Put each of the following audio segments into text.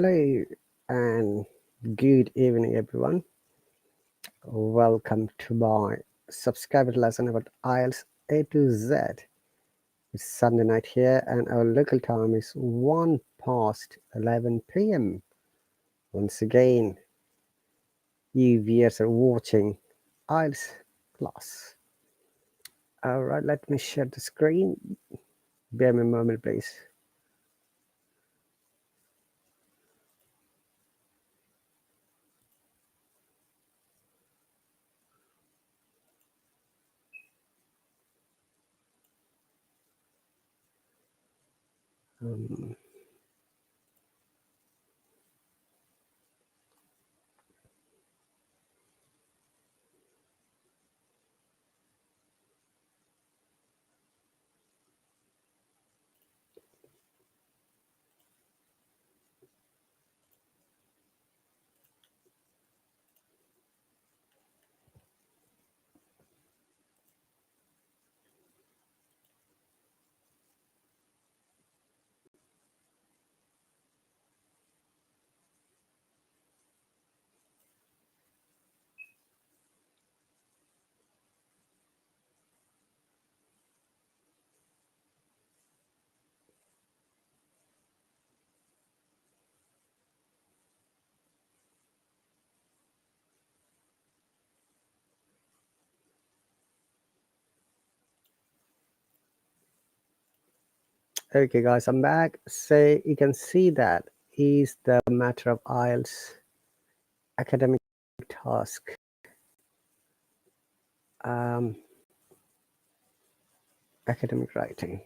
Hello and good evening, everyone. Welcome to my subscriber lesson about IELTS A to Z. It's Sunday night here, and our local time is 1 past 11 p.m. Once again, you viewers are watching IELTS class. All right, let me share the screen. Bear me a moment, please. Okay, guys, I'm back. So you can see that is the matter of IELTS academic task. Academic writing.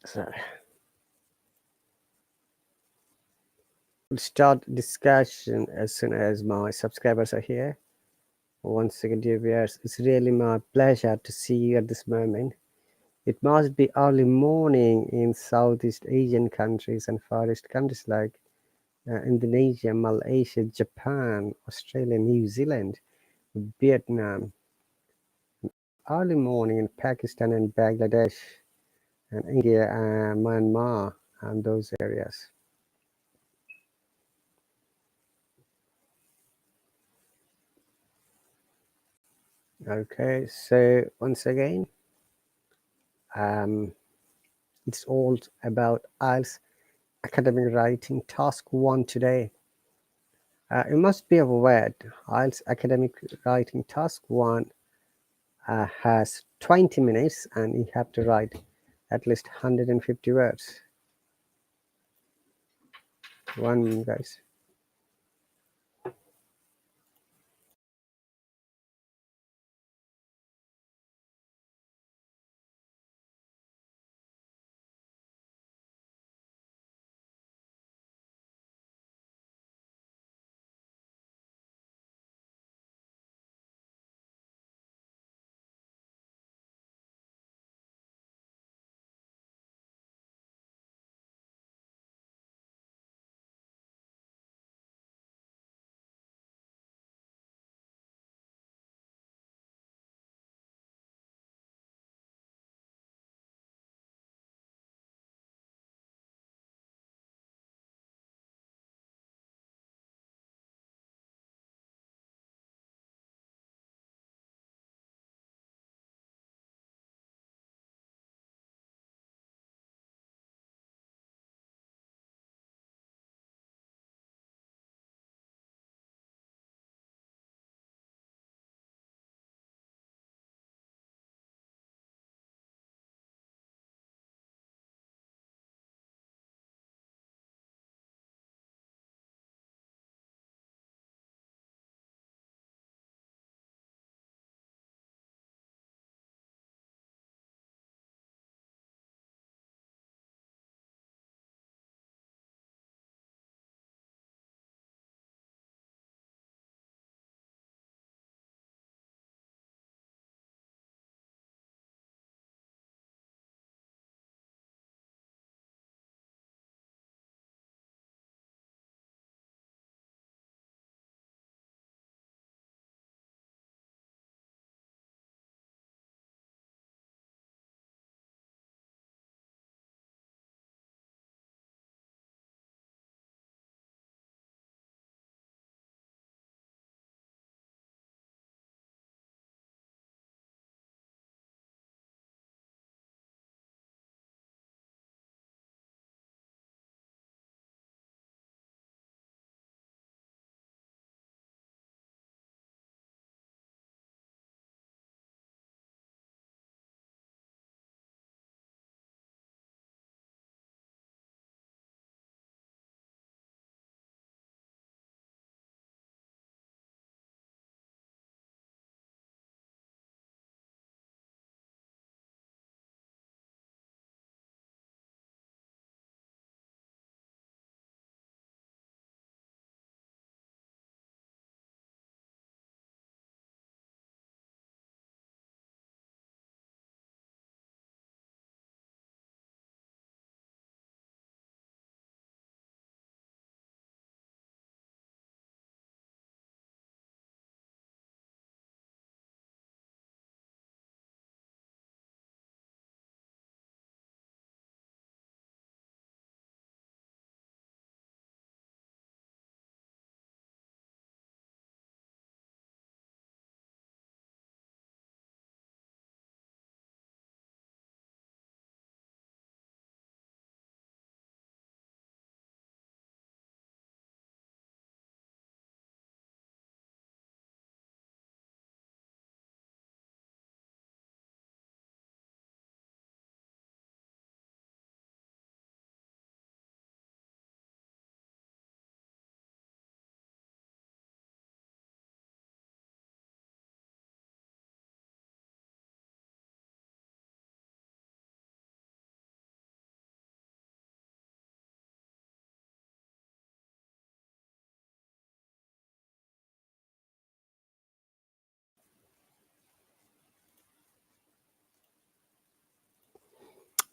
So we'll start discussion as soon as my subscribers are here. Once again, dear viewers, it's really my pleasure to see you at this moment. It must be early morning in Southeast Asian countries and Far East countries like Indonesia, Malaysia, Japan, Australia, New Zealand, Vietnam. Early morning in Pakistan and Bangladesh and India and Myanmar and those areas. Okay, so once again, it's all about IELTS academic writing task 1 today. You must be aware IELTS academic writing task 1 has 20 minutes and you have to write at least 150 words. 1 minute, guys.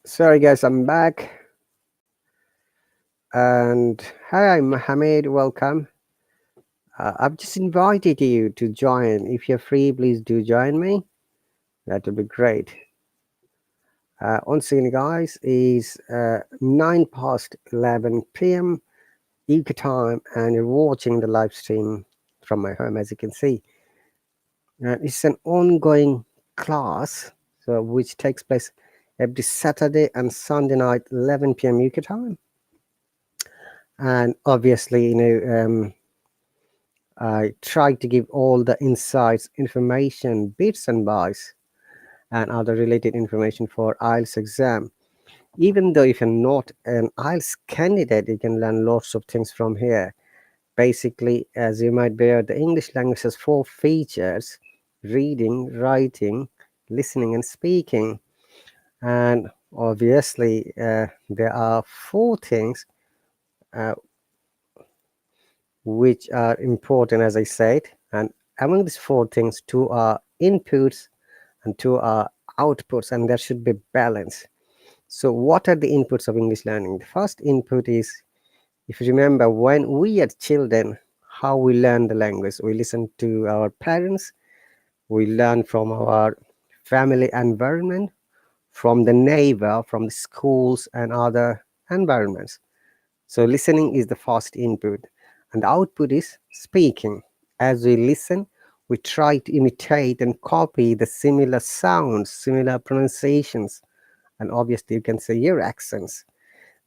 Sorry, guys, I'm back. And hi, Mohammed. Welcome. I've just invited you to join. If you're free, please do join me. That would be great. Once again, guys, is 9 past 11 p.m. UK time, and you're watching the live stream from my home, as you can see. It's an ongoing class, so which takes place every Saturday and Sunday night, 11 p.m. UK time. And obviously, I try to give all the insights, information, bits and bytes, and other related information for IELTS exam. Even though if you're not an IELTS candidate, you can learn lots of things from here. Basically, as you might be aware, the English language has 4 features: reading, writing, listening, and speaking. And obviously, there are 4 things uh, which are important, as I said. And among these 4 things, 2 are inputs and 2 are outputs, and there should be balance. So, what are the inputs of English learning? The first input is, if you remember, when we are children, how we learn the language. We listen to our parents, we learn from our family environment, from the neighbor, from the schools, and other environments. So, listening is the first input, and the output is speaking. As we listen, we try to imitate and copy the similar sounds, similar pronunciations, and obviously, you can say your accents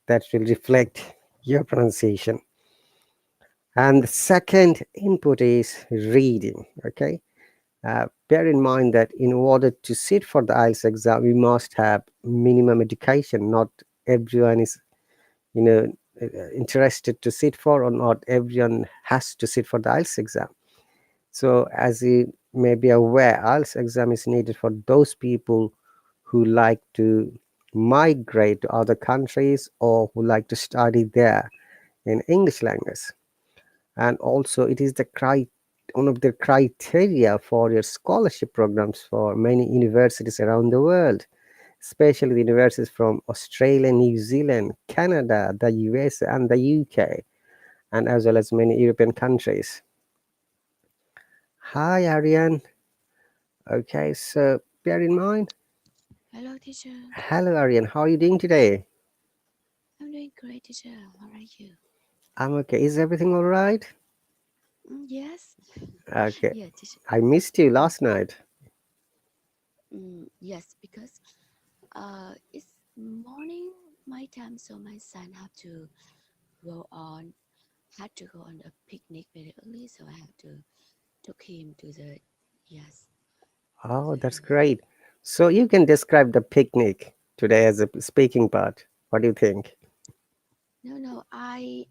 that will reflect your pronunciation. And the second input is reading. Okay, bear in mind that in order to sit for the IELTS exam, we must have minimum education. Not everyone is, you know, interested to sit for, or not everyone has to sit for the IELTS exam. So, as you may be aware, IELTS exam is needed for those people who like to migrate to other countries or who like to study there in English language. And also, it is the one of the criteria for your scholarship programs for many universities around the world, especially the universities from Australia, New Zealand, Canada, the US, and the UK, and as well as many European countries. Hi, Ariane. Okay, so bear in mind. Hello, teacher. Hello, Ariane. How are you doing today? I'm doing great, teacher. How are you? I'm okay. Is everything all right? Yes. Okay. Yeah, teacher. I missed you Mm, last night. yes, because it's morning my time, so my son have to go on had to go on a picnic very early, so I have to took him to the yes to Oh, the that's great. So you can describe the picnic today as a speaking part. What do you think? no, I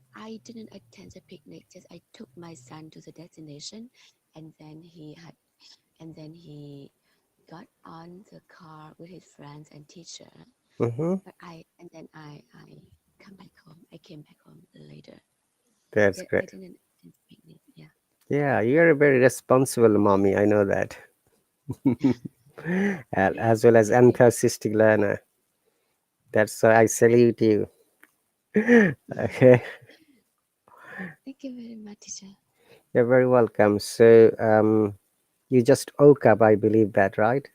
didn't attend the picnic. Just I took my son to the destination, and then he got on the car with his friends and teacher. Mm-hmm. But I come back home. I came back home later. That's I great. didn't attend the picnic. Yeah. Yeah, you're a very responsible mommy. I know that. And as well as Yeah. Thank you. enthusiastic learner. That's why I salute you. Okay, Thank you very much, teacher. you're very welcome. So, you just woke up, I believe that, right?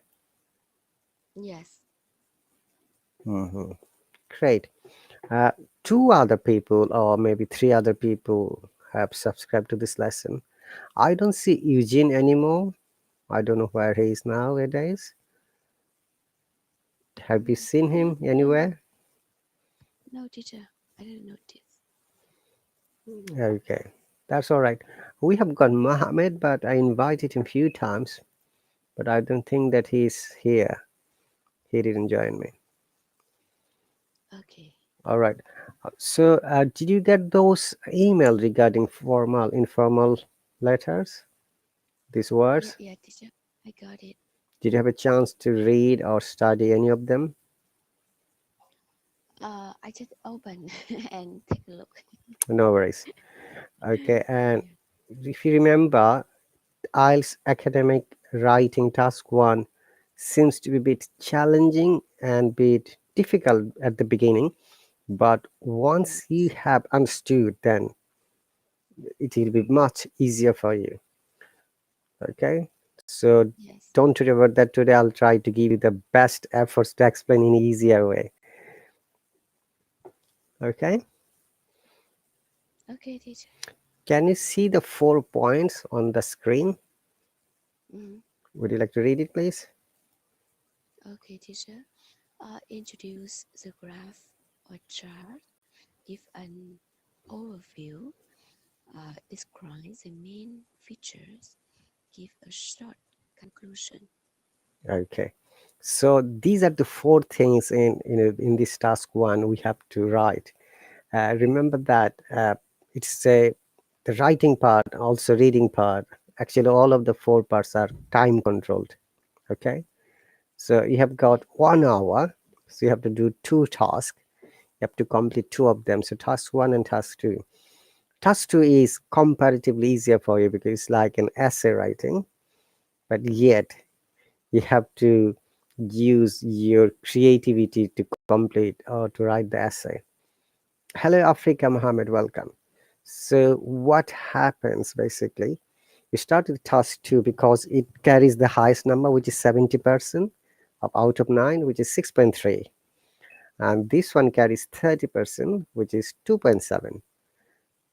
Yes. Mm-hmm. Great. Uh, 2 other people, or maybe 3 other people, have subscribed to this lesson. I don't see Eugene anymore. I don't know where he is nowadays. Have you seen No, him no, anywhere? no, teacher. I didn't notice. Okay, that's all right. We have got Mohammed, but I invited him few times, but I don't think that he's here. He didn't join me. Okay. All right. So, did you get those email regarding formal, informal letters? These Yeah, words? yeah, teacher. I got it. Did you have a chance to read or study any of them? I just open and take a look. No worries. Okay, and Yeah. if you remember, IELTS academic writing task 1 seems to be a bit challenging and bit difficult at the beginning, but once you Yes. have understood, then it will be much easier for you. Okay, so Yes. don't worry about that. Today I'll try to give you the best efforts to explain in an easier way. Okay, Okay, teacher. can you see the 4 points on the screen? Mm. Would you like to read it, please? Okay, teacher. Introduce the graph or chart. Give an overview. Describe the main features. Give a short conclusion. Okay, so these are the 4 things in this task one we have to write. Remember that it's a the writing part, also reading part. Actually, all of the 4 parts are time controlled. Okay, so you have got 1 hour, so you have to do 2 tasks. You have to complete 2 of them. So task one and task two. Task two is comparatively easier for you because it's like an essay writing, but yet you have to use your creativity to complete or to write the essay. Hello, Africa, Mohammed, welcome. So, what happens basically? You start with task two because it carries the highest number, which is 70% of out of 9, which is 6.3. And this one carries 30%, which is 2.7.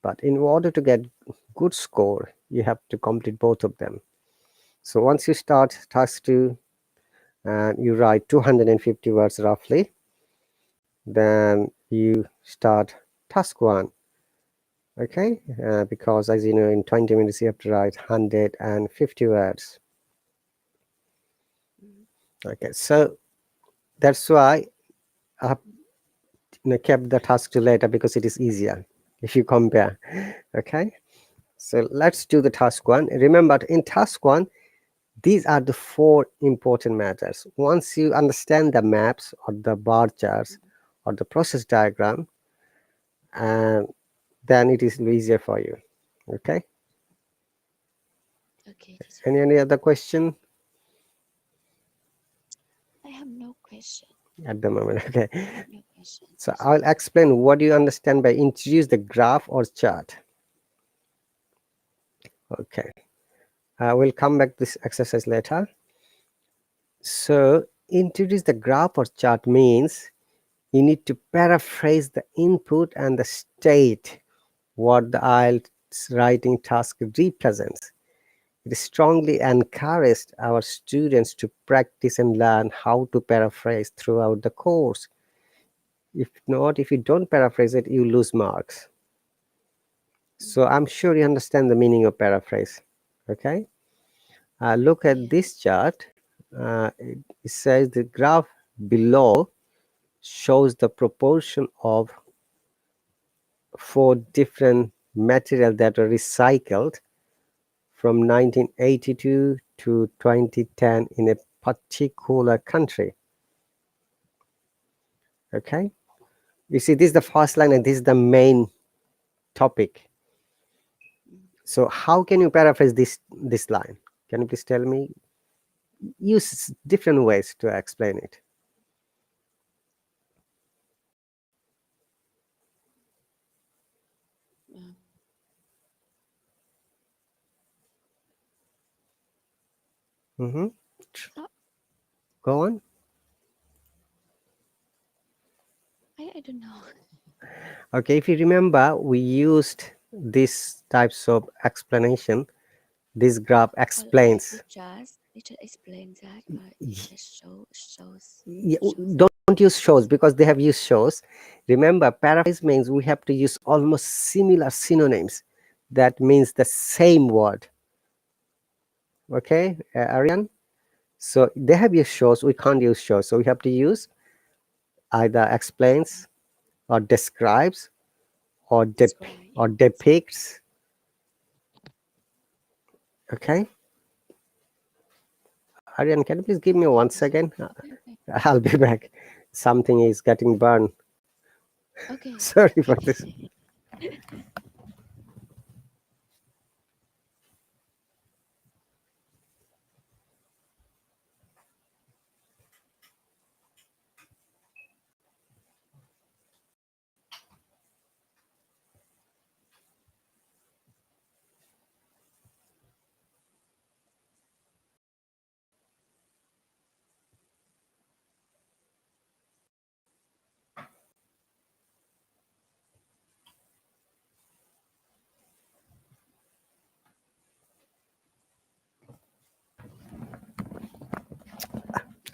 But in order to get good score, you have to complete both of them. So once you start task two and you write 250 words roughly, then you start task one. Okay, because as you know, in 20 minutes you have to write 150 words. Mm. Okay, so that's why I have kept the task to later because it is easier if you compare. Okay, so let's do the task one. Remember, in task one, these are the 4 important matters. Once you understand the maps or the bar charts or the process diagram, and then it is easier for you. Okay, Okay, teacher. any other question I have no question. at the moment? Okay, I have no question, so teacher. I'll explain what do you understand by introduce the graph or chart. Okay, we'll come back to this exercise later. So introduce the graph or chart means you need to paraphrase the input and the state what the IELTS writing task represents. It strongly encouraged our students to practice and learn how to paraphrase throughout the course. If not, if you don't paraphrase it, you lose marks. So Mm. I'm sure you understand the meaning of paraphrase. Okay. Look at Yes. this chart. It says the graph below shows the proportion of 4 different material that are recycled from 1982 to 2010 in a particular country. Okay, you see, this is the first line and this is the main topic. Mm. So how can you paraphrase this line? Can you please tell me? Use different ways to explain it. Um, Mm-hmm. so Go on. I don't know. Okay, if you remember, we used these types of explanation. This graph Like explains. the just explain that, or it just Yeah, shows that. don't use shows because they have used shows. Remember, paraphrase means we have to use almost similar synonyms. That means the same word. Okay, Aryan? So they have used shows, we can't use shows. So we have to use either explains or describes or, Describe. or Yes. depicts. Okay, Aryan, can you please give me Okay, one teacher. second? Okay, okay. I'll be back. Something is getting burned. Okay. Sorry for this.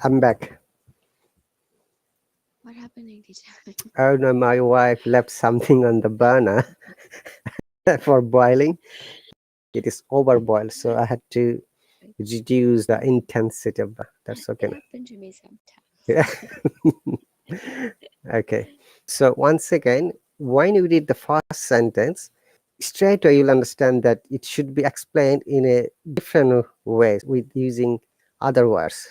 I'm back. What happening, teacher? Oh no, my wife left something on the burner for boiling. It is overboiled, so I had to reduce the intensity of the. That's okay. It happened to me sometimes. Yeah. Okay. So once again, when you read the first sentence, straight away you'll understand that it should be explained in a different way with using other words.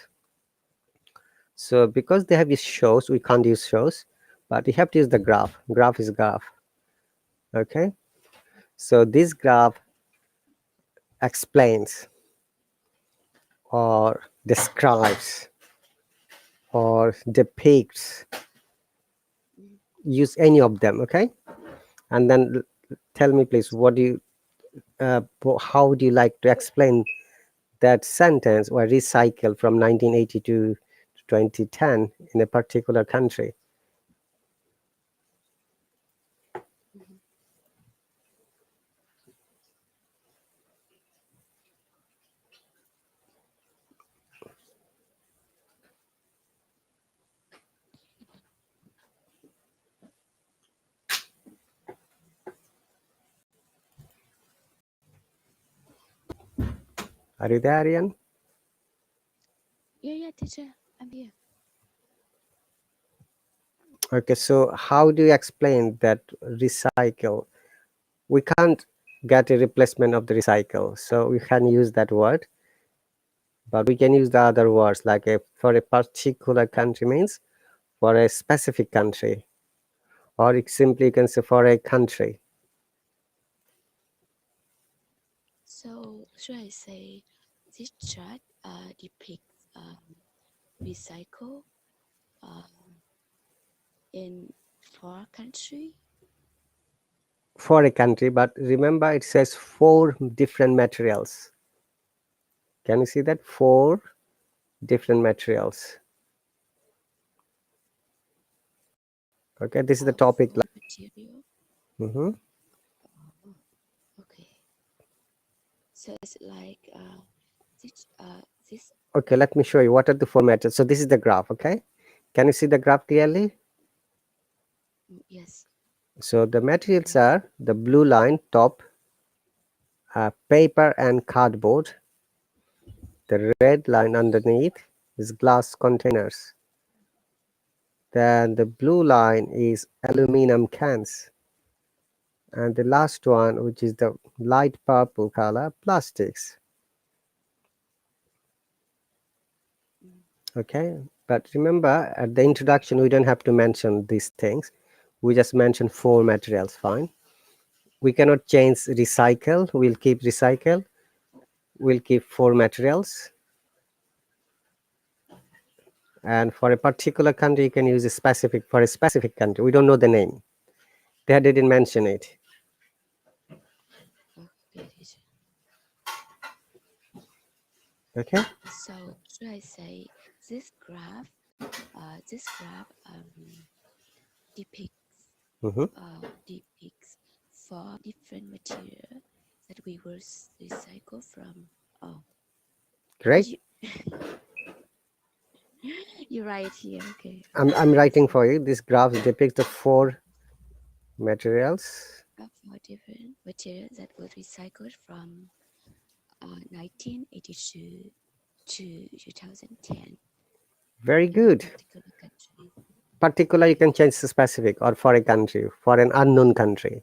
So because they have these shows, we can't use shows, but we have to use the graph. Graph is graph. Okay. So this graph explains or describes or depicts. Mm. Use any of them. Okay. And then tell me please, what do you how do you like to explain that sentence or recycle from 1982 to 2010 in a particular country? Mhm. Are you there, Aryan? Yeah, teacher, I'm here. Okay, so how do you explain that recycle? We can't get a replacement of the recycle, so we can use that word, but we can use the other words like a, for a particular country means for a specific country, or it simply you can say for a country. So should I say this chart depicts recycle in four country? For a country, but remember it says four different materials. Can you see that? Four different materials. Okay, this is the topic. Four material. Mm-hmm. Oh, okay. So it's like this this. Okay, let me show you what are the four materials. So this is the graph. Okay, can you see the graph clearly? Yes. So the materials are the blue line top, paper and cardboard. The red line underneath is glass containers. Then the blue line is aluminum cans. And the last one, which is the light purple color, plastics. Mm. Okay, but remember at the introduction we don't have to mention these things. We just mention four materials. Fine, we cannot change recycle. We'll keep recycle. We'll keep four materials, and for a particular country you can use a specific. For a specific country we don't know the name, they didn't mention it. Okay, teacher. Okay. So should I say this graph? This graph depicts Mm-hmm. depicts four different material that we will recycle from. Oh, did Great. you? You write here. Okay. I'm writing for you. This graph depicts the four materials. Four different materials that were recycled from 1982 to 2010 Very in a good. particular country. Particular you can change to specific, or for a country, for an unknown country.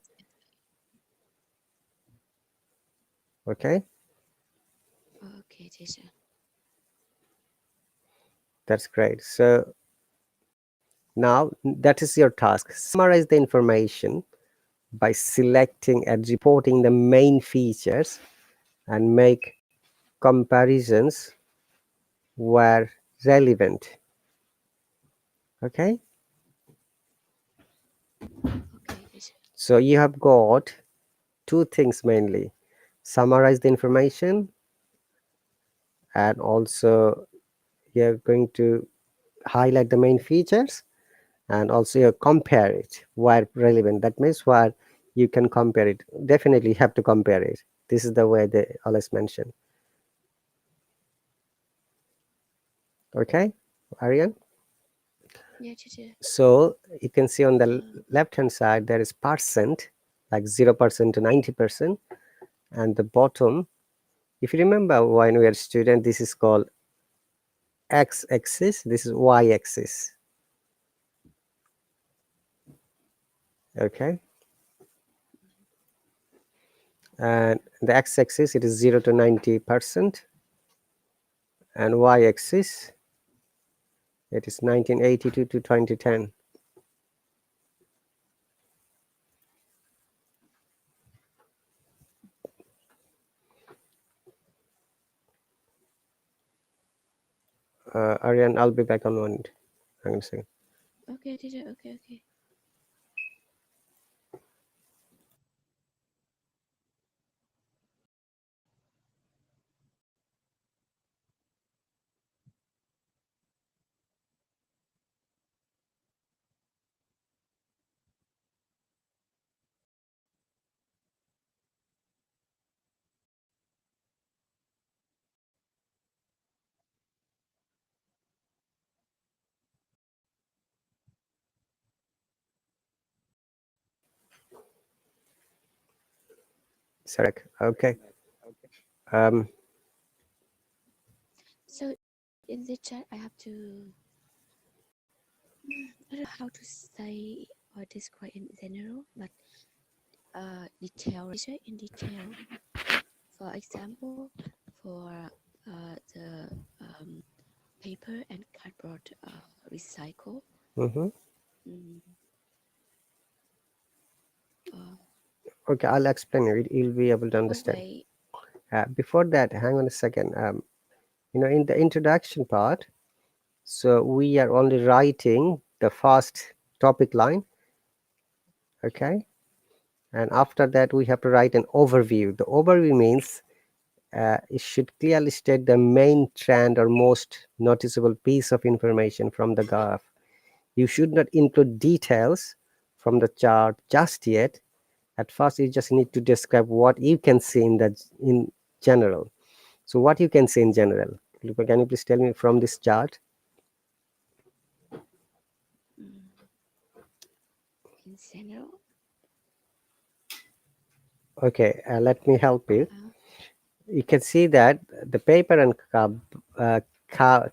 Okay, Okay, teacher. that's great. So now that is your task. Summarize the information by selecting and reporting the main features and make comparisons where relevant. Okay, Okay, teacher. so you have got two things mainly: summarize the information, and also you're going to highlight the main features, and also you compare it where relevant. That means where you can compare it. Definitely you have to compare it. This is the way they always mention. Okay, Aryan. Yeah, teacher. So you can see on the Uh, left hand side there is percent, like 0% to 90%, and the bottom, if you remember when we are student, this is called x-axis, this is y-axis. Okay, and the x-axis it is 0 to 90%, and y-axis it is 1982 to 2010. Aryan, I'll be back on one. Hang on a second. okay, teacher. Okay, okay. Sarek. Okay. Um, So in the chat, I have to. I don't know how to say or describe in general, but detail, teacher, in detail. For example, for the paper and cardboard recycle. mhm. Mm, uh, Okay, I'll explain it. You'll be able to what understand. way? Before that, hang on a second. In the introduction part, so we are only writing the first topic line, okay? And after that, we have to write an overview. The overview means it should clearly state the main trend or most noticeable piece of information from the graph. You should not include details from the chart just yet. At first, you just need to describe what you can see in general. So, what you can see in general? Can you please tell me from this chart? Mm, in general, Okay, let me help you. uh, You can see that the paper and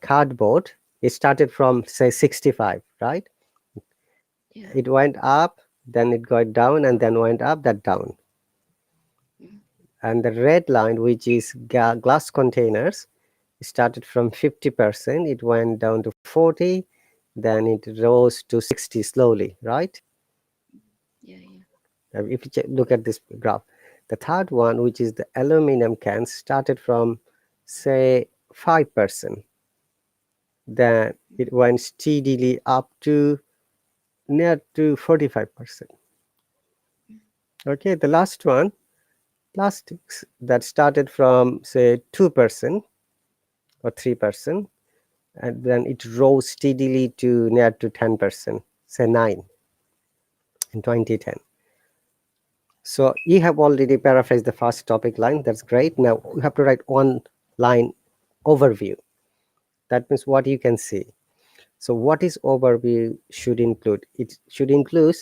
cardboard, it started from say 65, right? yeah, It went up, then it got down, and then went up, that down. mm, And the red line, which is glass containers, started from 50%, it went down to 40, then it rose to 60 slowly, right? yeah, yeah, If you look at this graph, the third one, which is the aluminum cans, started from say 5%, then it mm, went steadily up to near to 45%. mm, Okay, the last one, plastics, that started from say 2% or 3%, and then it rose steadily to near to 10%, say 9 in 2010. So you have already paraphrased the first topic line. That's great. Now you have to write one line overview. That means what you can see. So what is overview should include? It should include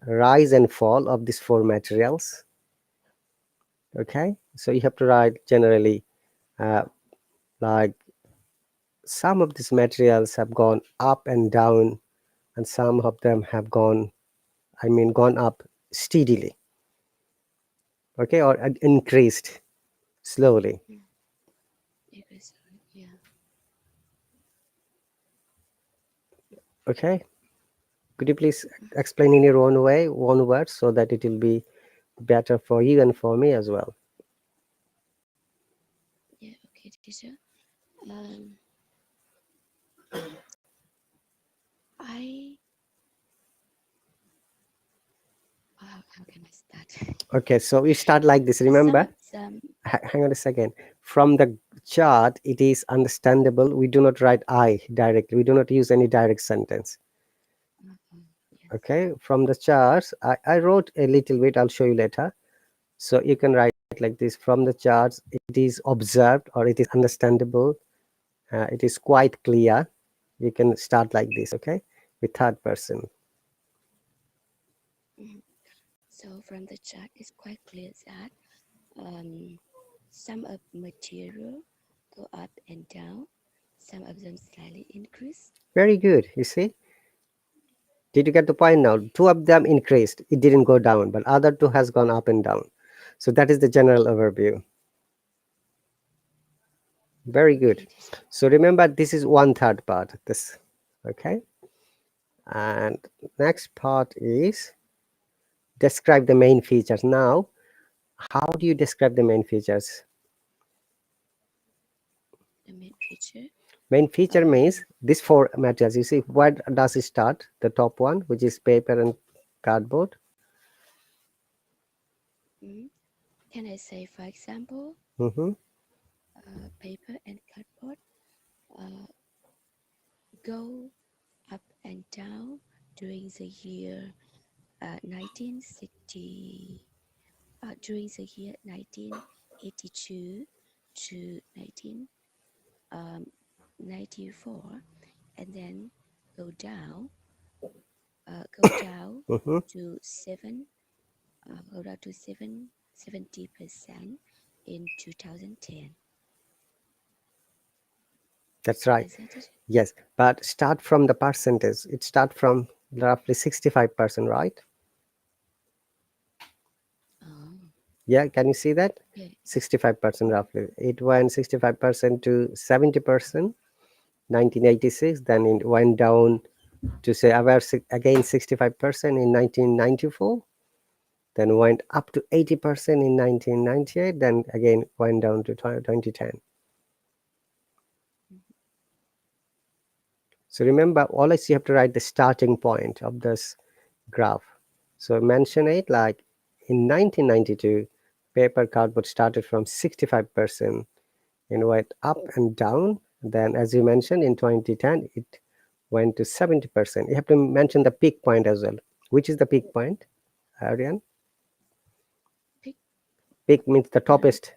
rise and fall of these four materials. Okay. So you have to write generally uh, like some of these materials have gone up and down, and some of them have gone up steadily. Okay, or increased slowly. mm. Okay, sorry. Yeah, Okay, could you please explain in your own way, one word, so that it will be better for you and for me as well? yeah. Okay, teacher. Um, I. How can I start? Okay, so we start like this. Some Remember, of them. hang on a second. From the chart, it is understandable. We do not write I directly. We do not use any direct sentence. Yes. Okay, from the charts, I wrote a little bit. I'll show you later. So you can write like this: from the charts, it is observed or it is understandable. It is quite clear. You can start like this, okay, with third person. So from the chart, it's quite clear that some of material go up and down, some of them slightly increase. Very good. You see, did you get the point now? Two of them increased, it didn't go down, but other two has gone up and down. So that is the general overview. Very good. Okay, teacher. So remember, this is 1/3 part, this, okay. And next part is describe the main features. Now, how do you describe the main features? The main feature. Main feature means this four materials. You see, where does it start? The top one, which is paper and cardboard. Can I say, for example, Mm-hmm. paper and cardboard go up and down during the year 1960, during the year 1982 to 1994, and then go down, Mm-hmm. to 70% in 2010. That's right. Is that it? Yes, but start from the percentage. It start from roughly 65%, right? Oh, Yeah, can you see that? okay. 65% roughly. It went 65% to 70%, 1986. Then it went down to say about again 65% in 1994. Then went up to 80% in 1998. Then again went down to 2010. So remember, always you have to write the starting point of this graph. So mention it like in 1992, paper cardboard started from 65% and went up and down. Then, as you mentioned, in 2010, it went to 70%. You have to mention the peak point as well. Which is the peak point, Ariane? Pick. Peak means the No. toppest.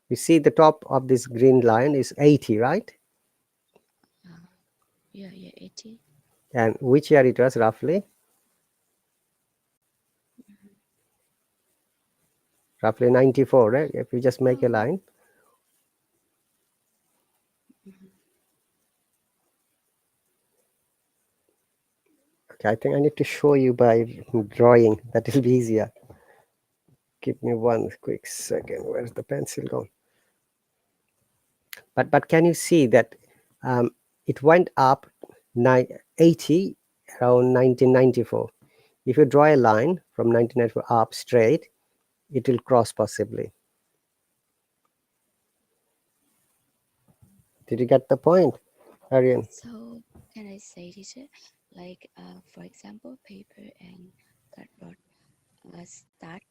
You see the top of this green line is 80, right? Yeah, yeah, 80. And which year it was roughly? Roughly 94, right? If you just make a Oh. line. Okay, I think I need to show you by drawing. That will be easier. Give me one quick second. Where's the pencil gone? But can you see that it went up 80 around 1994? If you draw a line from 1994 up straight, it will cross possibly. Did you get the point, Arian? So can I say, teacher, like for example, paper and cardboard start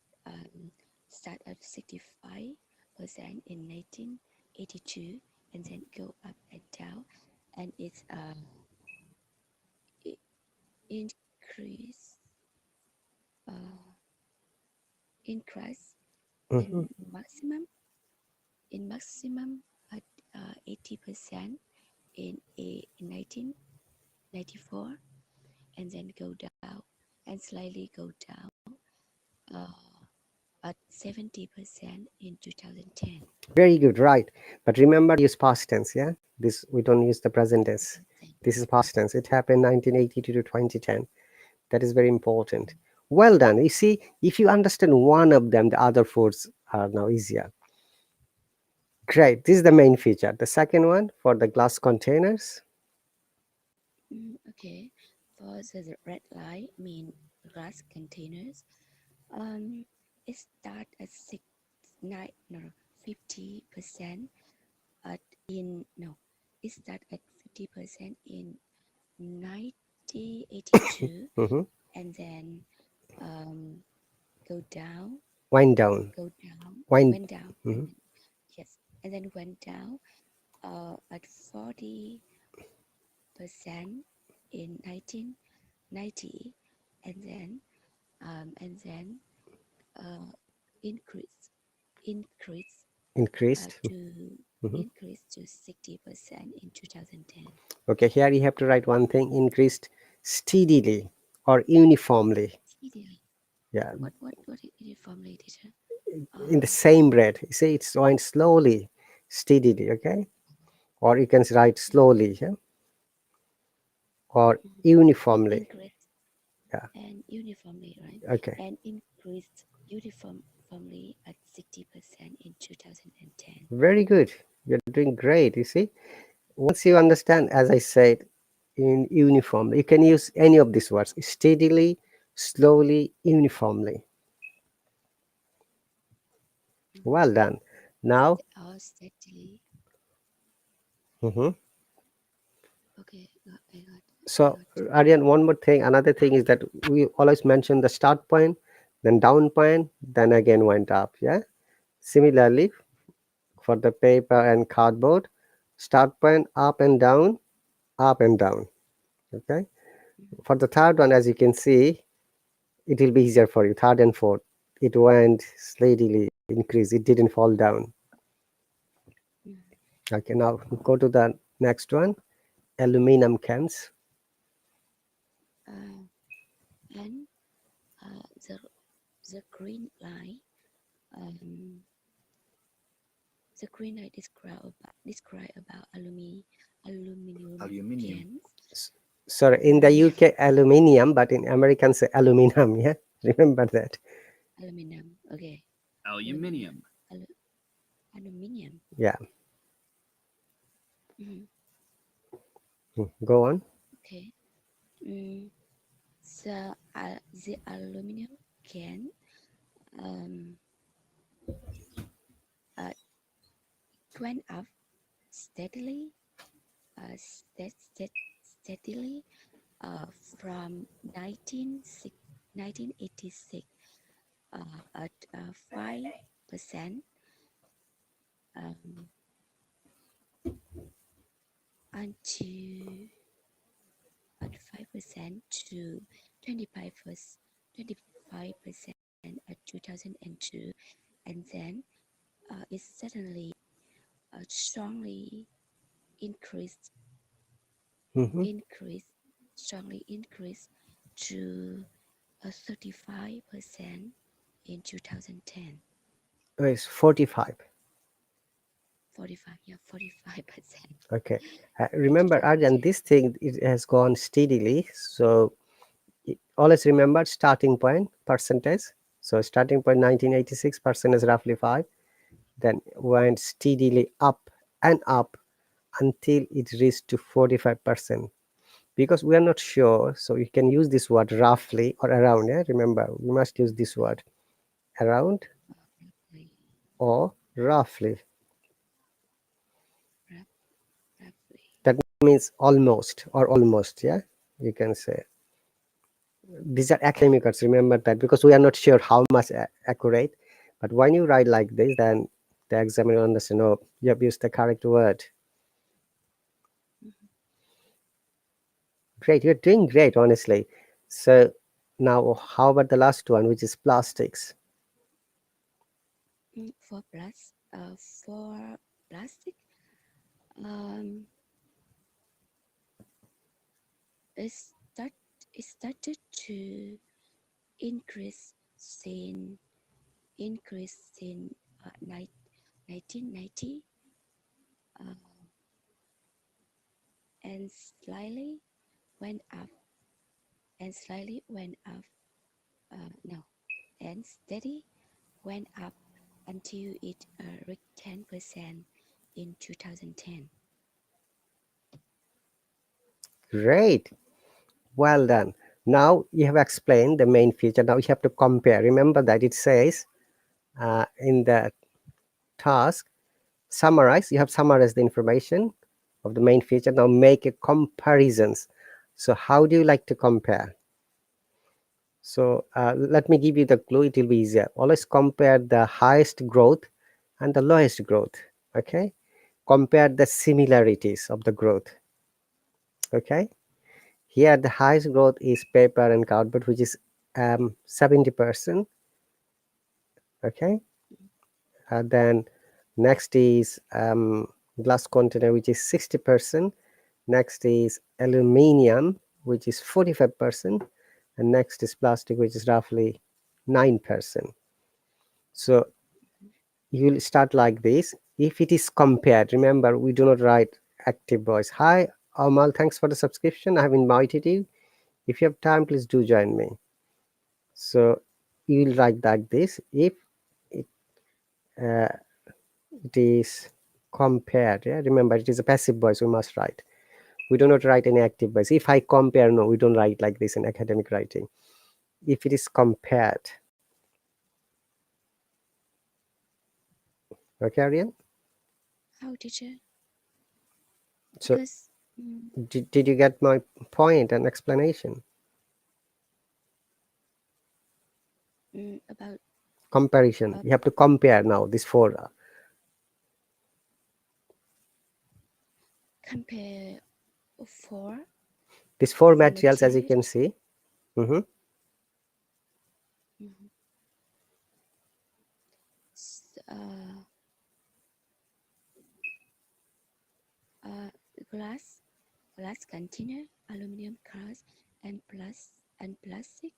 start at 65% in 1982, and then go up and down, and it's i- increase uh, increase Hmm. in maximum at 80% in 1994, and then go down and slightly go down uh, at 70% in 2010. Very good, right? But remember, use past tense. Yeah, this we don't use the present tense. This is past tense. It happened 1982 to 2010. That is very important. Well done. You see, if you understand one of them, the other fours are now easier. Great. This is the main feature. The second one for the glass containers. Okay, for the red line mean glass containers. Um, it start at 50% at in no, it start at 50% in 1982, Mm-hmm. and then um, go down, Wind down. Wind. went down, Mhm. and then, yes, and then went down at 40% in 1990, and then and then uh, increase increase Increased. to Mhm. increased to 60% in 2010. Okay, here you have to write one thing: increased steadily or uniformly. Steadily. Yeah, What uniformly, teacher? in the Uh, same rate. You see, it's going slowly, steadily. Okay, or you can write slowly, yeah? Or uniformly. increased Yeah. and uniformly, right? Okay. And increased uniformly at 60% in 2010. Very good. You're doing great. You see, once you understand, as I said, in uniformly, you can use any of these words: steadily, slowly, uniformly. Well done. Now, Steadily. mhm. Okay, I So got. Aryan, one more thing, another thing is that we always mention the start point, then down point, then again went up. Yeah. Similarly, for the paper and cardboard, start point up and down, up and down. Okay. For the third one, as you can see, it will be easier for you. Third and fourth, it went steadily increase. It didn't fall down. Mm. Okay. Now go to the next one. Aluminum cans. Uh, and the green line, um, the green line describe about aluminum Aluminium. cans. Sorry, in the Aluminium, UK aluminium, but in American say aluminum. Yeah, remember that. aluminum. Okay, aluminium, Aluminium. alu- aluminium. Yeah. Mhm. Go on. Okay. Mm, the aluminum can um uh, went up steadily, steadily uh, from 1986 at 5% um, until at 5% to 25% at 2002, and then it suddenly strongly increased Hmm. increased strongly increased to 35% in 2010. It's 45. 45, yeah, 45% Okay. in Remember, Arjan, 2010. this thing it has gone steadily. So always remember starting point percentage. So starting point 1986% is roughly 5. Then went steadily up and up until it reached to 45%. Because we are not sure, so you can use this word roughly or around. Yeah, remember we must use this word around Roughly, or roughly. rough, roughly. That means almost or almost. Yeah, you can say these are academic words. Remember that because we are not sure how much accurate. But when you write like this, then the examiner will understand. Oh, you have used the correct word. Mhm. Great, you're doing great, honestly. So now, how about the last one, which is plastics? For plastic, um, it start it started to increase in uh, ni- 1990 uh, and went up slightly went up no and steady went up until it reached 10% in 2010. Great, well done. Now you have explained the main feature. Now you have to compare. Remember that it says in the task, summarize. You have summarized the information of the main feature. Now make a comparisons. So how do you like to compare? So let me give you the clue. It will be easier. Always compare the highest growth and the lowest growth. Okay. Compare the similarities of the growth. Okay. Here the highest growth is paper and cardboard, which is 70%. Okay. Then Next is glass container, which is 60%. Next is aluminium, which is 45%. And next is plastic, which is roughly 9%. So you will start like this. If it is compared, remember, we do not write active voice. Hi, Amal, thanks for the subscription. I have invited you. If you have time, please do join me. So you will write like this. If it, uh, it is compared, yeah, remember, it is a passive voice, we must write. We do not write any active voice. If I compare, no, we don't write like this in academic writing. If it is compared, okay, Aryan? How, teacher? So Because did you get my point and explanation? about Comparison. You have to compare now this four. compare four These four four materials, as you materials. can see. Mm-hmm. Mhm. S- Uh, glass, glass container, aluminum glass, and plastic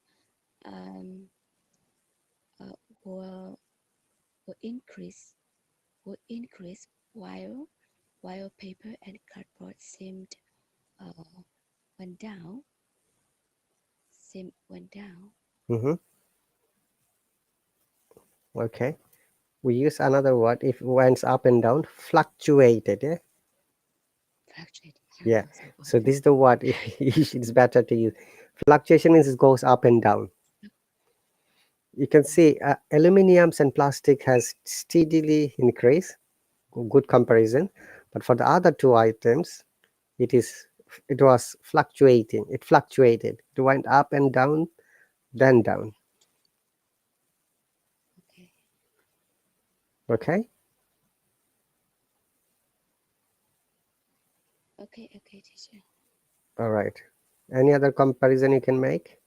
um, uh, will will increase will increase while paper and cardboard uh, went down went down. Mm-hmm. Okay. We use another word if it went up and down, fluctuated. Yeah. Fluctuate. I don't Yeah. know the So word. this is the word it's better to use. Fluctuation is it goes up and down. You can see aluminiums and plastic has steadily increased. Good comparison. But for the other two items, it is it was fluctuating. It fluctuated. It went up and down, then down. Okay. Okay. Okay. Okay, teacher. All right. Any other comparison you can make?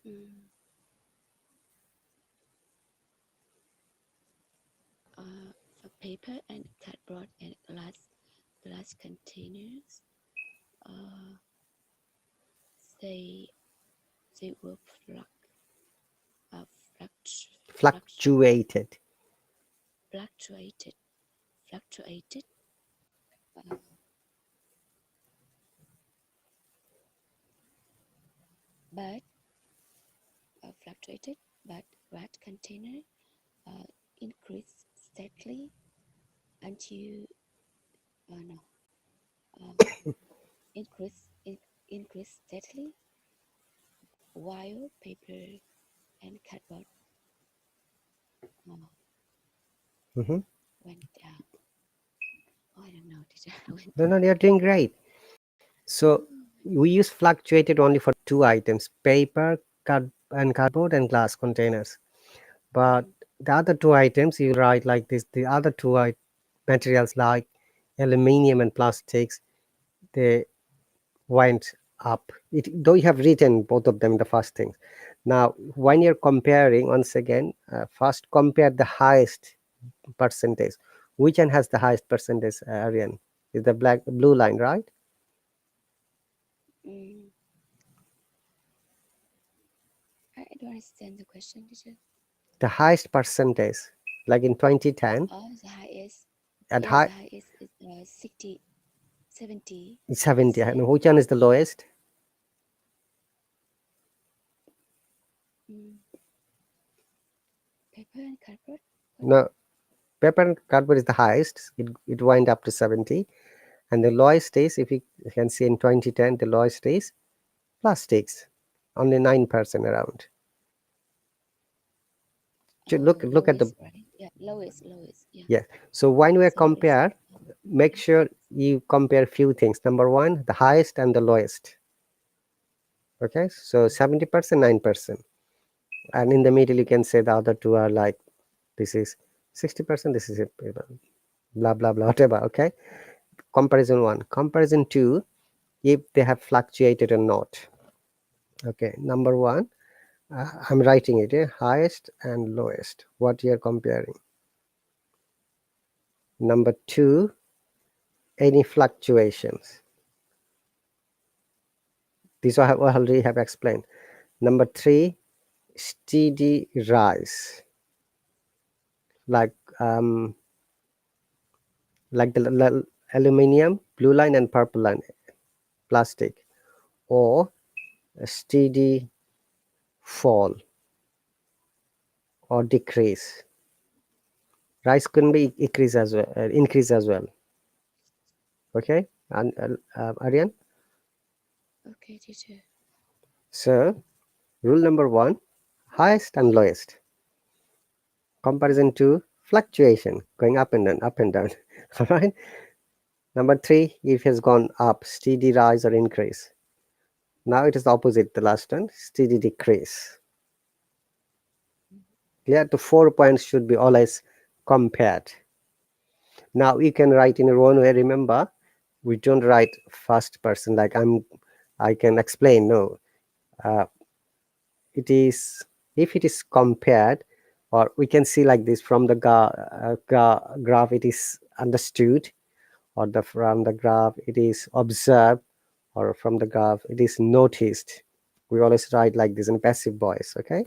Mm. For paper and cardboard and glass containers, uh, they they will uh, fluct, fluct, Fluctuated. fluctuated fluctuated uh, but fluctuated but glass container uh, increased steadily until no increase increased steadily while paper and cardboard uh, Mm-hmm. went down. Oh, I don't know, teacher. Went No, no, down. you're doing great. So we use fluctuated only for two items: paper, and cardboard, and glass containers. But Mm, the other two items you write like this. The other two materials like aluminium and plastics, they went up. Though you have written both of them in the first thing. Now, when you're comparing, once again, first compare the highest percentage. Which one has the highest percentage, Aryan? Is the blue line, right? mm. I don't understand the question, teacher. The highest percentage, like in 2010, Oh, the highest. at Yes, high the highest is 60, 70 70. And percent. which one is the lowest? Mm. Paper and cardboard. What? No, paper and cardboard is the highest. It went up to 70. And the lowest is, if you can see in 2010, the lowest is plastics, only 9% around. Oh, Look at the, lowest, right? Yeah, lowest, lowest. Yeah. yes. So when we So it's compare, make sure you compare few things. Number one, the highest and the lowest. Okay, so 70%, 9%. And in the middle, you can say the other two are like, this is 60%, this is blah, blah, blah, whatever. Okay, comparison one. Comparison two, if they have fluctuated or not. Okay, number one, I'm writing it, highest and lowest. What you're comparing. Number 2, any fluctuations. These I already have explained. Number 3, steady rise, like the aluminium, blue line and purple line, plastic, or a steady fall or decrease. Rise can be increase as well. Okay, and Aryan. Okay, teacher. So rule number 1, highest and lowest. Comparison 2, fluctuation, going up and down, up and down. All right. Number 3, if it has gone up, steady rise or increase. Now it is the opposite, the last one, steady decrease. Yeah, the 4 points should be always compared. Now you can write in your own way. Remember, we don't write first person like I can explain. No, uh, it is, if it is compared, or we can see like this from the graph it is understood, or from the graph it is observed, or from the graph it is noticed. We always write like this in passive voice. Okay,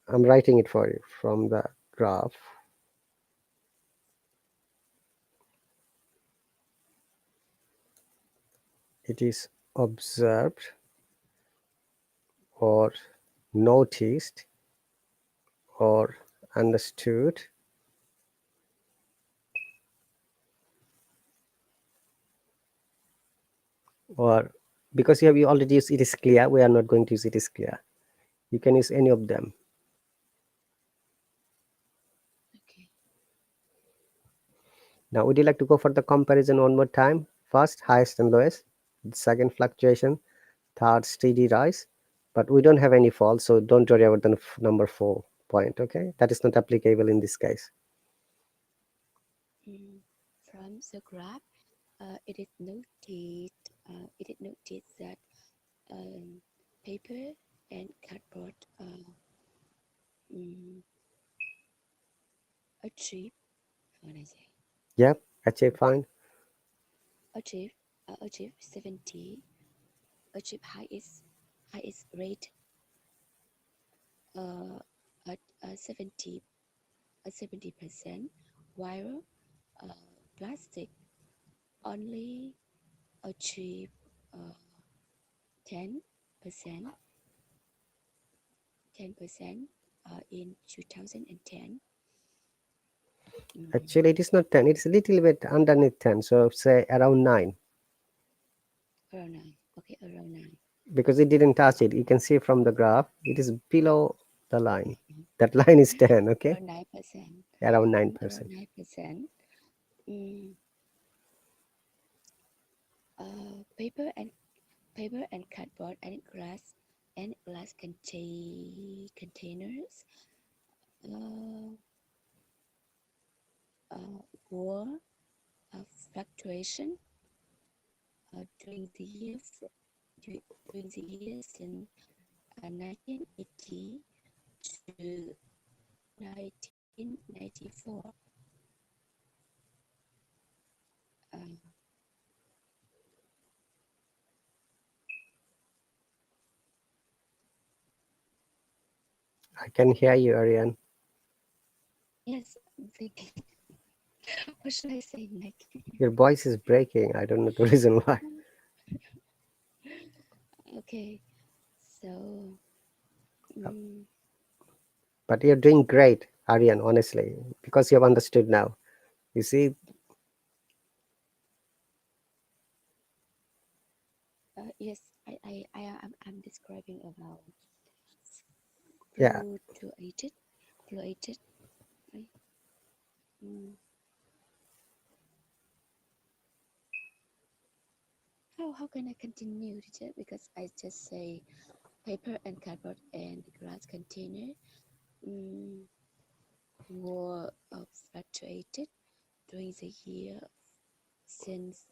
I'm writing it for you. From the graph it is observed or noticed or understood, or because you already use it is clear, we are not going to use it is clear. You can use any of them. Okay. Now would you like to go for the comparison one more time? First highest and lowest, second fluctuation, third steady rise, but we don't have any fall, so don't worry about the number 4 point. Okay, that is not applicable in this case. From the graph, it is noted. It is noted that paper and cardboard um, achieve. How can I say? Yep, actually fine. Achieve. Achieve 70. Achieve highest rate. At 70%, while plastic only achieve 10%, 10% in 2010. Actually it is not 10, it's a little bit underneath 10, so say around 9, Around 9. Okay, around 9. because it didn't touch it. You can see from the graph it is below the line. That line is 10. Okay, Around 9%. around Around 9%. 9%. Mm, paper and cardboard and glass containers uh, were fluctuation during the during the year since 1980 to 1994. Uh, I can hear you, Ariane. yes, I'm thinking, what should I say next? Your voice is breaking. I don't know the reason why. Okay, so mm, But you're doing great, Ariane, honestly, because you have understood now. You see, yes, I'm describing about yeah, fluctuated, fluctuated, right? Mm. How can I continue, teacher? Because I just say paper and cardboard and glass container were fluctuated during the year since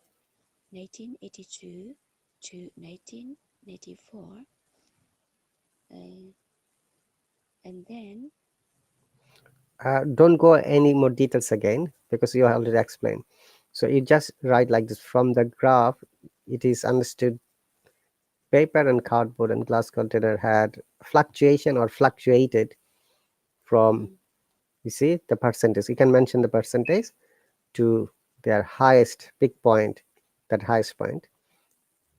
1982 to 1994. And then Don't go any more details again because you already explained. So you just write like this: from the graph, it is understood paper and cardboard and glass container had fluctuation or fluctuated from, mm, you see the percentage, you can mention the percentage to their highest peak point, that highest point,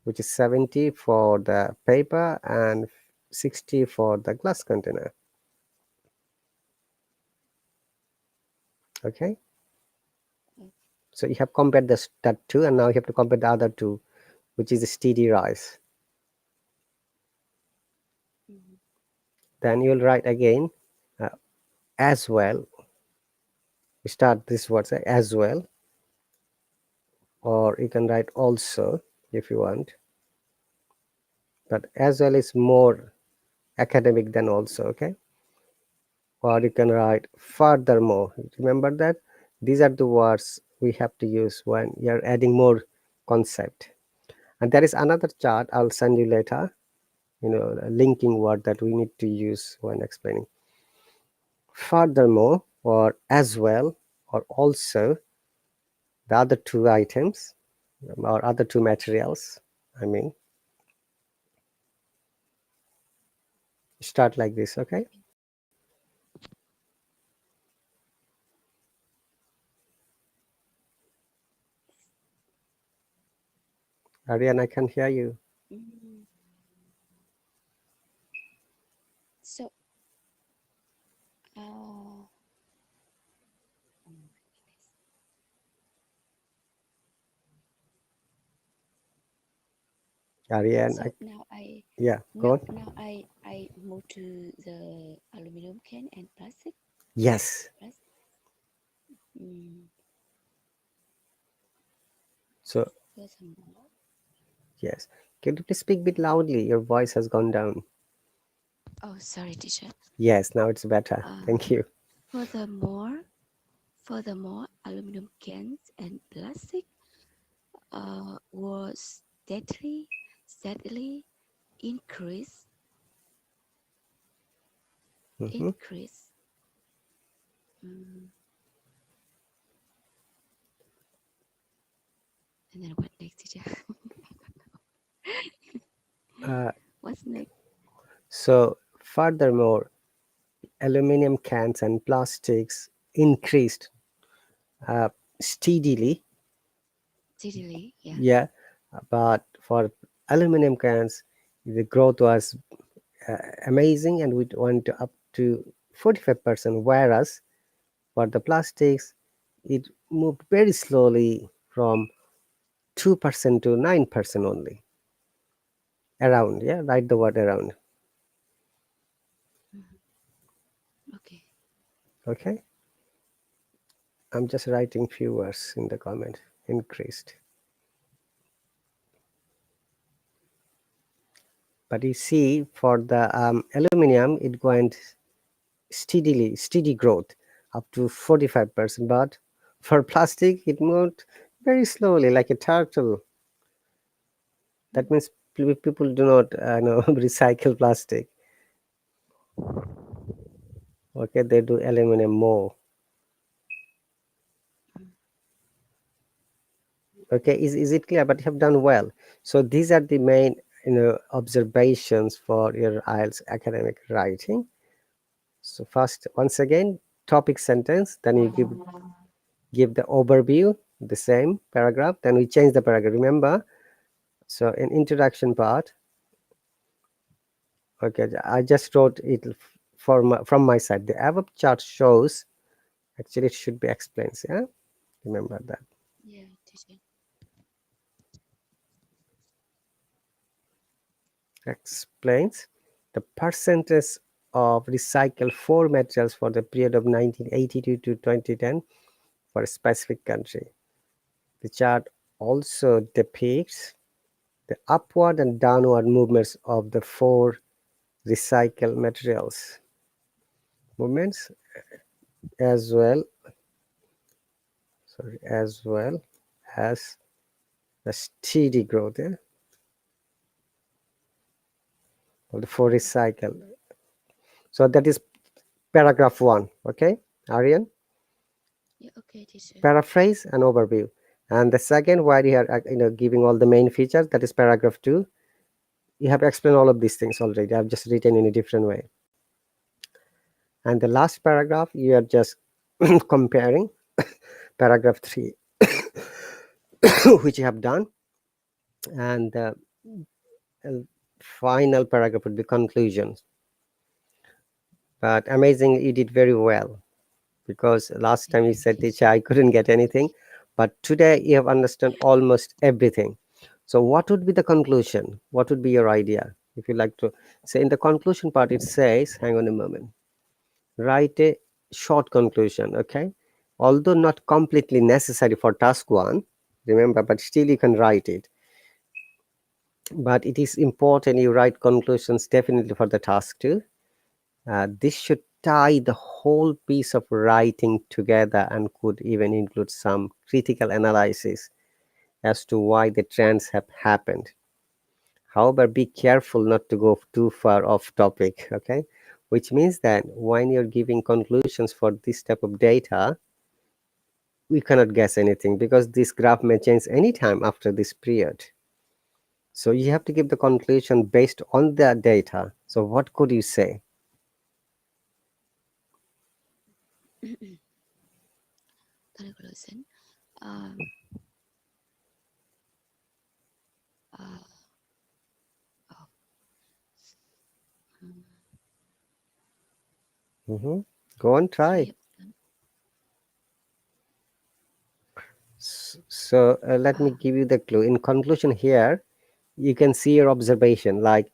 which is 70 for the paper and 60 for the glass container. Okay, okay, so you have compared this, that two, and now you have to compare the other two, which is a steady rise. mm, Then you'll write again, uh, as well. You start this word as well, or you can write also if you want, but as well is more academic than also. Okay, or you can write furthermore. Remember that these are the words we have to use when you're adding more concept. And there is another chart I'll send you later, a linking word that we need to use when explaining. Furthermore, or as well, or also, the other two items, or other two materials, I mean, start like this. Okay, Ariane, I can hear you. mm. So, oh my goodness. Ariane, So now yeah, go on. I move to the aluminum can and plastic. Yes. Plastic. Mm, So furthermore, yes, can you please speak a bit loudly? Your voice has gone down. oh sorry, teacher. Yes, now it's better. Uh, Thank you. furthermore, furthermore, aluminum cans and plastic was steadily increase Hmm. increase. Mm, and then what next, teacher? Uh, What's next? so furthermore, aluminum cans and plastics increased uh, steadily. Steadily, yeah. Yeah, but for aluminum cans, the growth was amazing, and we went to up to 45%. Whereas for the plastics, it moved very slowly from 2% to 9% only. Around, yeah, write the word around. Mhm. Okay. Okay, I'm just writing few words in the comment. Increased. But you see, for the aluminum, it went steady growth up to 45%. But for plastic, it moved very slowly, like a turtle. That Mm, means people do not recycle plastic. Okay, they do aluminum more. mm, Okay, is it clear? But you have done well. So these are the main observations for your IELTS academic writing. So first, once again, topic sentence, then you give the overview, the same paragraph, then we change the paragraph, remember. So in introduction part, okay, I just wrote it from my side. The above chart shows, actually it should be explained, yeah, remember that. yeah, teacher. Explains the percentage of recycled four materials for the period of 1982 to 2010 for a specific country. The chart also depicts the upward and downward movements of the four recycled materials movements, as well, as well as the steady growth, yeah? for recycle. So that is paragraph 1. Okay, Aryan? Yeah, okay, teacher. Paraphrase and overview. And the second, where you are giving all the main features, that is paragraph 2. You have explained all of these things already. I've just written in a different way. And the last paragraph, you are just comparing paragraph 3, which you have done. And the final paragraph would be conclusions. But amazing, you did very well, because last time Thank you you, said, teacher, teacher. I couldn't get anything. But today you have understood almost everything. So what would be the conclusion? What would be your idea? If you like to say in the conclusion part, it says, hang on a moment, write a short conclusion, okay? Although not completely necessary for task 1, remember, but still you can write it. But it is important you write conclusions definitely for the task 2. This should tie the whole piece of writing together and could even include some critical analysis as to why the trends have happened. However, be careful not to go too far off topic, okay? Which means that when you're giving conclusions for this type of data, we cannot guess anything because this graph may change anytime after this period. So you have to give the conclusion based on the data. So what could you say? Conclusion. Um, uh, oh, um, Hmm. Go on, try. three of them. So let me Uh, give you the clue. In conclusion here, you can see your observation. Like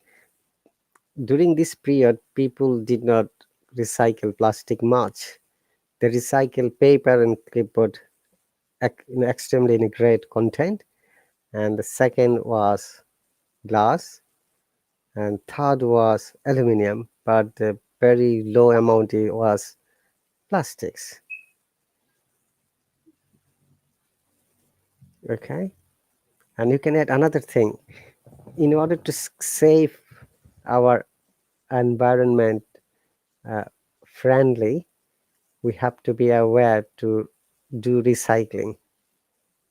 during this period, people did not recycle plastic much. They recycle paper and clipboard, extremely in great content. And the second was glass, and third was aluminum, but the very low amount was plastics. Okay, and you can add another thing. In order to save our environment uh, friendly, we have to be aware to do recycling.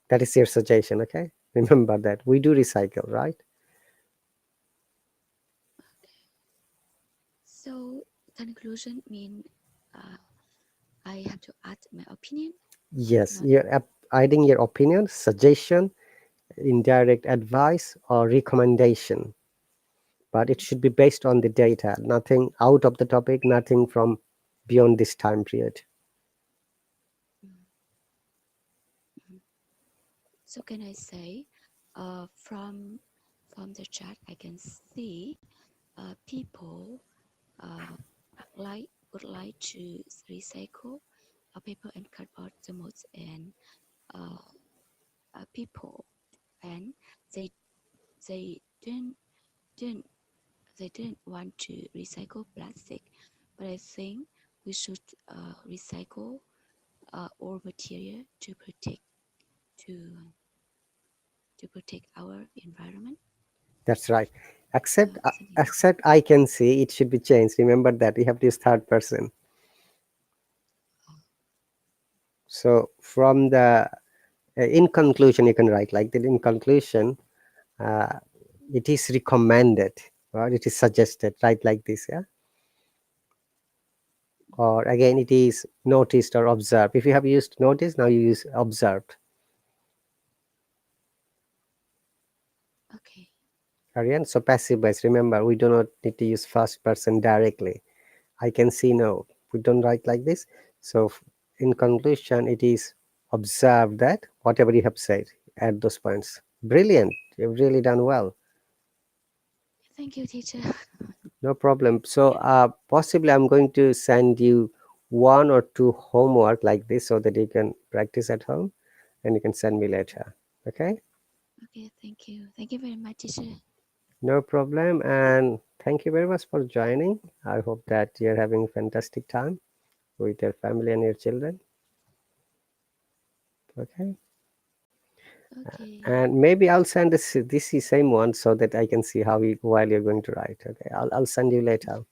That is your suggestion, okay? Remember that we do recycle, right? so conclusion mean uh, I have to add my opinion, Yes, not you're adding your opinion, suggestion, indirect advice, or recommendation. But it should be based on the data, nothing out of the topic, nothing from beyond this time period. mm, mm. So can I say, from the chat I can see people uh, would like to recycle paper and cardboard the most, and uh, people and they they didn't they didn't want to recycle plastic, but I think we should recycle all material to to protect our environment. That's right. Something like that. Except I can see it should be changed. Remember that you have to use third person. So from the in conclusion, you can write like that. In conclusion, uh, it is recommended or it is suggested. Write like this, yeah. Or again, it is noticed or observed. If you have used notice, now you use observed. Okay. Ariane, so passive voice. Remember, we do not need to use first person directly. I can see no. We don't write like this. So in conclusion, it is observed that whatever you have said at those points. Brilliant. You've really done well. Thank you, teacher. No problem. So possibly I'm going to send you one or two homework like this so that you can practice at home and you can send me later. Okay? Okay, thank you. Thank you very much, teacher. No problem. And thank you very much for joining. I hope that you're having a fantastic time with your family and your children. Okay? Okay. And maybe I'll send this same one so that I can see how you while you're going to write. Okay, I'll send you later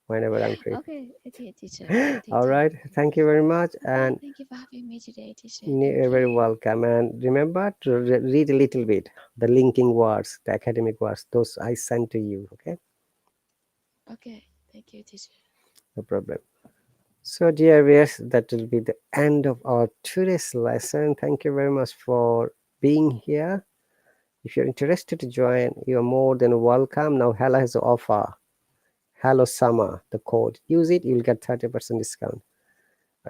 whenever I'm free. Okay. Okay, teacher. All Thank you. right, thank you very much, Okay. and Thank you for having me today, teacher. Thank you're very you. welcome. And remember to read a little bit the linking words, the academic words. Those I sent to you. Okay, Okay. Thank you, teacher. no problem. So, dear viewers, that will be the end of our today's lesson. Thank you very much for being here. If you're interested to join, you're more than welcome. Now, Hella has an offer. Hello Summer, the code. Use it, you'll get 30% discount.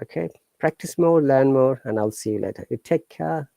Okay. Practice more, learn more, and I'll see you later. You take care.